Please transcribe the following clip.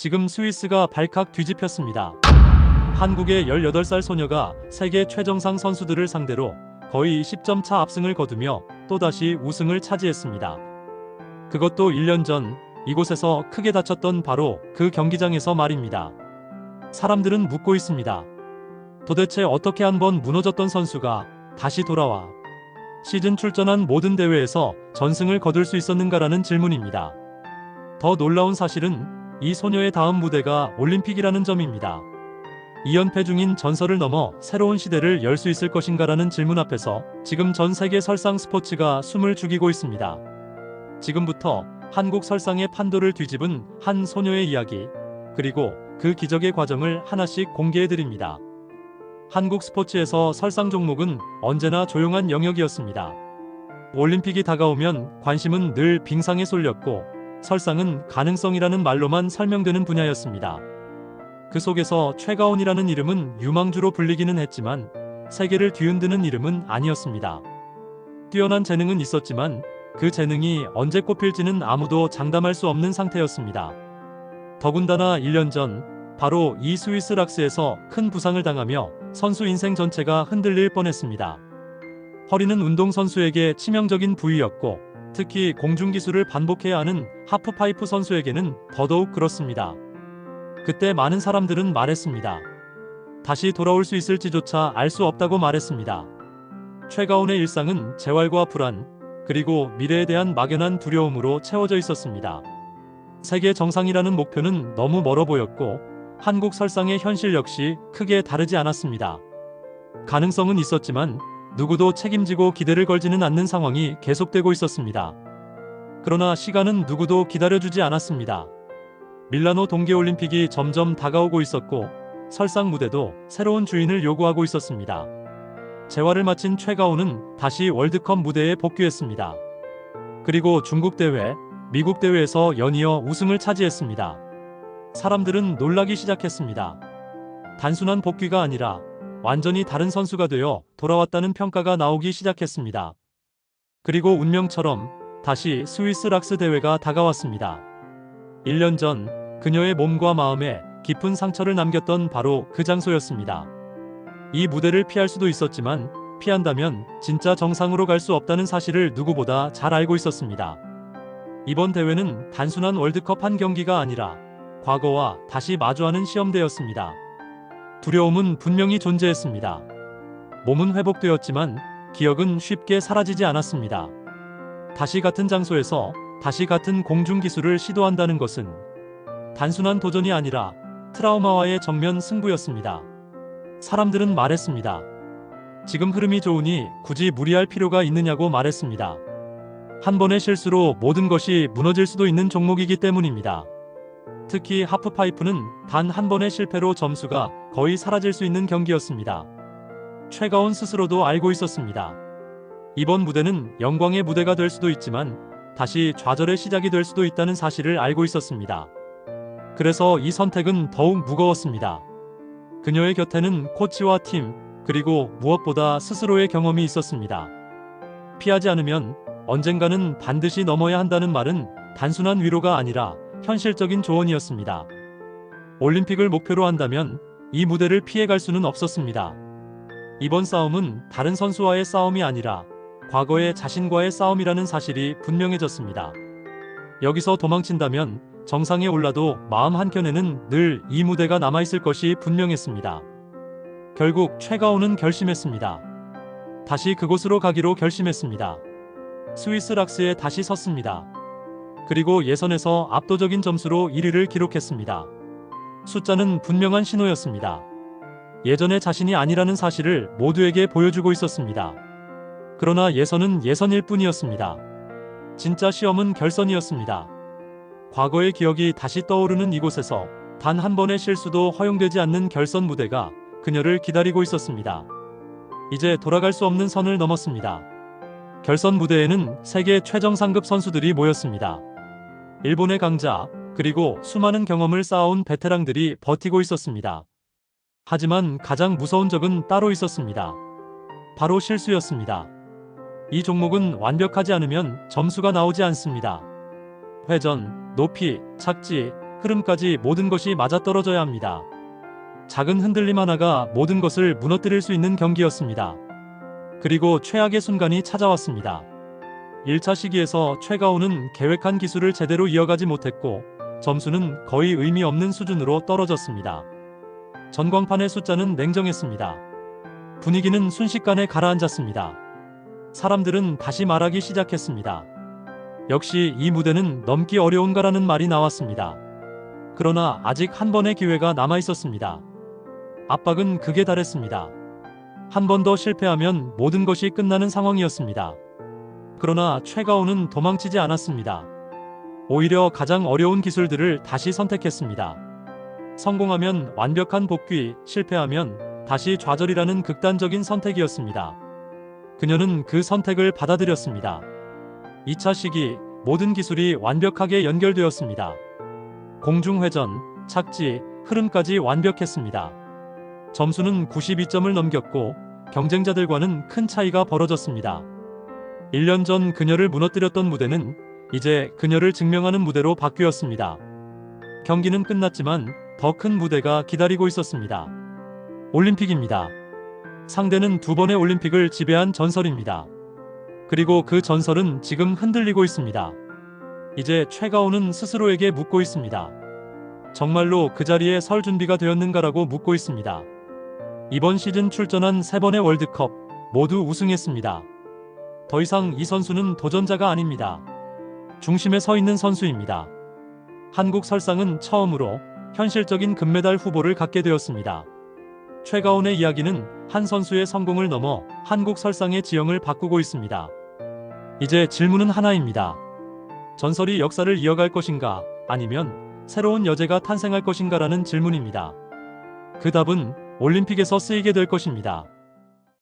지금 스위스가 발칵 뒤집혔습니다. 한국의 18살 소녀가 세계 최정상 선수들을 상대로 거의 10점 차 압승을 거두며 또다시 우승을 차지했습니다. 그것도 1년 전 이곳에서 크게 다쳤던 바로 그 경기장에서 말입니다. 사람들은 묻고 있습니다. 도대체 어떻게 한 번 무너졌던 선수가 다시 돌아와 시즌 출전한 모든 대회에서 전승을 거둘 수 있었는가라는 질문입니다. 더 놀라운 사실은 이 소녀의 다음 무대가 올림픽이라는 점입니다. 2연패 중인 전설을 넘어 새로운 시대를 열 수 있을 것인가라는 질문 앞에서 지금 전 세계 설상 스포츠가 숨을 죽이고 있습니다. 지금부터 한국 설상의 판도를 뒤집은 한 소녀의 이야기, 그리고 그 기적의 과정을 하나씩 공개해드립니다. 한국 스포츠에서 설상 종목은 언제나 조용한 영역이었습니다. 올림픽이 다가오면 관심은 늘 빙상에 쏠렸고 설상은 가능성이라는 말로만 설명되는 분야였습니다. 그 속에서 최가온이라는 이름은 유망주로 불리기는 했지만 세계를 뒤흔드는 이름은 아니었습니다. 뛰어난 재능은 있었지만 그 재능이 언제 꼽힐지는 아무도 장담할 수 없는 상태였습니다. 더군다나 1년 전 바로 이 스위스 락스에서 큰 부상을 당하며 선수 인생 전체가 흔들릴 뻔했습니다. 허리는 운동선수에게 치명적인 부위였고 특히 공중기술을 반복해야 하는 하프파이프 선수에게는 더더욱 그렇습니다. 그때 많은 사람들은 말했습니다. 다시 돌아올 수 있을지조차 알 수 없다고 말했습니다. 최가온의 일상은 재활과 불안, 그리고 미래에 대한 막연한 두려움으로 채워져 있었습니다. 세계 정상이라는 목표는 너무 멀어 보였고 한국 설상의 현실 역시 크게 다르지 않았습니다. 가능성은 있었지만 누구도 책임지고 기대를 걸지는 않는 상황이 계속되고 있었습니다. 그러나 시간은 누구도 기다려주지 않았습니다. 밀라노 동계올림픽이 점점 다가오고 있었고 설상 무대도 새로운 주인을 요구하고 있었습니다. 재활을 마친 최가온은 다시 월드컵 무대에 복귀했습니다. 그리고 중국 대회, 미국 대회에서 연이어 우승을 차지했습니다. 사람들은 놀라기 시작했습니다. 단순한 복귀가 아니라 완전히 다른 선수가 되어 돌아왔다는 평가가 나오기 시작했습니다. 그리고 운명처럼 다시 스위스 락스 대회가 다가왔습니다. 1년 전 그녀의 몸과 마음에 깊은 상처를 남겼던 바로 그 장소였습니다. 이 무대를 피할 수도 있었지만 피한다면 진짜 정상으로 갈 수 없다는 사실을 누구보다 잘 알고 있었습니다. 이번 대회는 단순한 월드컵 한 경기가 아니라 과거와 다시 마주하는 시험대였습니다. 두려움은 분명히 존재했습니다. 몸은 회복되었지만 기억은 쉽게 사라지지 않았습니다. 다시 같은 장소에서 다시 같은 공중기술을 시도한다는 것은 단순한 도전이 아니라 트라우마와의 정면 승부였습니다. 사람들은 말했습니다. 지금 흐름이 좋으니 굳이 무리할 필요가 있느냐고 말했습니다. 한 번의 실수로 모든 것이 무너질 수도 있는 종목이기 때문입니다. 특히 하프파이프는 단 한 번의 실패로 점수가 거의 사라질 수 있는 경기였습니다. 최가온 스스로도 알고 있었습니다. 이번 무대는 영광의 무대가 될 수도 있지만 다시 좌절의 시작이 될 수도 있다는 사실을 알고 있었습니다. 그래서 이 선택은 더욱 무거웠습니다. 그녀의 곁에는 코치와 팀, 그리고 무엇보다 스스로의 경험이 있었습니다. 피하지 않으면 언젠가는 반드시 넘어야 한다는 말은 단순한 위로가 아니라 현실적인 조언이었습니다. 올림픽을 목표로 한다면 이 무대를 피해갈 수는 없었습니다. 이번 싸움은 다른 선수와의 싸움이 아니라 과거의 자신과의 싸움이라는 사실이 분명해졌습니다. 여기서 도망친다면 정상에 올라도 마음 한켠에는 늘 이 무대가 남아있을 것이 분명했습니다. 결국 최가온은 결심했습니다. 다시 그곳으로 가기로 결심했습니다. 스위스 락스에 다시 섰습니다. 그리고 예선에서 압도적인 점수로 1위를 기록했습니다. 숫자는 분명한 신호였습니다. 예전의 자신이 아니라는 사실을 모두에게 보여주고 있었습니다. 그러나 예선은 예선일 뿐이었습니다. 진짜 시험은 결선이었습니다. 과거의 기억이 다시 떠오르는 이곳에서 단 한 번의 실수도 허용되지 않는 결선 무대가 그녀를 기다리고 있었습니다. 이제 돌아갈 수 없는 선을 넘었습니다. 결선 무대에는 세계 최정상급 선수들이 모였습니다. 일본의 강자, 그리고 수많은 경험을 쌓아온 베테랑들이 버티고 있었습니다. 하지만 가장 무서운 적은 따로 있었습니다. 바로 실수였습니다. 이 종목은 완벽하지 않으면 점수가 나오지 않습니다. 회전, 높이, 착지, 흐름까지 모든 것이 맞아떨어져야 합니다. 작은 흔들림 하나가 모든 것을 무너뜨릴 수 있는 경기였습니다. 그리고 최악의 순간이 찾아왔습니다. 1차 시기에서 최가온은 계획한 기술을 제대로 이어가지 못했고 점수는 거의 의미 없는 수준으로 떨어졌습니다. 전광판의 숫자는 냉정했습니다. 분위기는 순식간에 가라앉았습니다. 사람들은 다시 말하기 시작했습니다. 역시 이 무대는 넘기 어려운가라는 말이 나왔습니다. 그러나 아직 한 번의 기회가 남아 있었습니다. 압박은 극에 달했습니다. 한 번 더 실패하면 모든 것이 끝나는 상황이었습니다. 그러나 최가온은 도망치지 않았습니다. 오히려 가장 어려운 기술들을 다시 선택했습니다. 성공하면 완벽한 복귀, 실패하면 다시 좌절이라는 극단적인 선택이었습니다. 그녀는 그 선택을 받아들였습니다. 2차 시기, 모든 기술이 완벽하게 연결되었습니다. 공중회전, 착지, 흐름까지 완벽했습니다. 점수는 92점을 넘겼고 경쟁자들과는 큰 차이가 벌어졌습니다. 1년 전 그녀를 무너뜨렸던 무대는 이제 그녀를 증명하는 무대로 바뀌었습니다. 경기는 끝났지만 더 큰 무대가 기다리고 있었습니다. 올림픽입니다. 상대는 2번의 올림픽을 지배한 전설입니다. 그리고 그 전설은 지금 흔들리고 있습니다. 이제 최가온은 스스로에게 묻고 있습니다. 정말로 그 자리에 설 준비가 되었는가라고 묻고 있습니다. 이번 시즌 출전한 3번의 월드컵 모두 우승했습니다. 더 이상 이 선수는 도전자가 아닙니다. 중심에 서 있는 선수입니다. 한국 설상은 처음으로 현실적인 금메달 후보를 갖게 되었습니다. 최가온의 이야기는 한 선수의 성공을 넘어 한국 설상의 지형을 바꾸고 있습니다. 이제 질문은 하나입니다. 전설이 역사를 이어갈 것인가, 아니면 새로운 여제가 탄생할 것인가라는 질문입니다. 그 답은 올림픽에서 쓰이게 될 것입니다.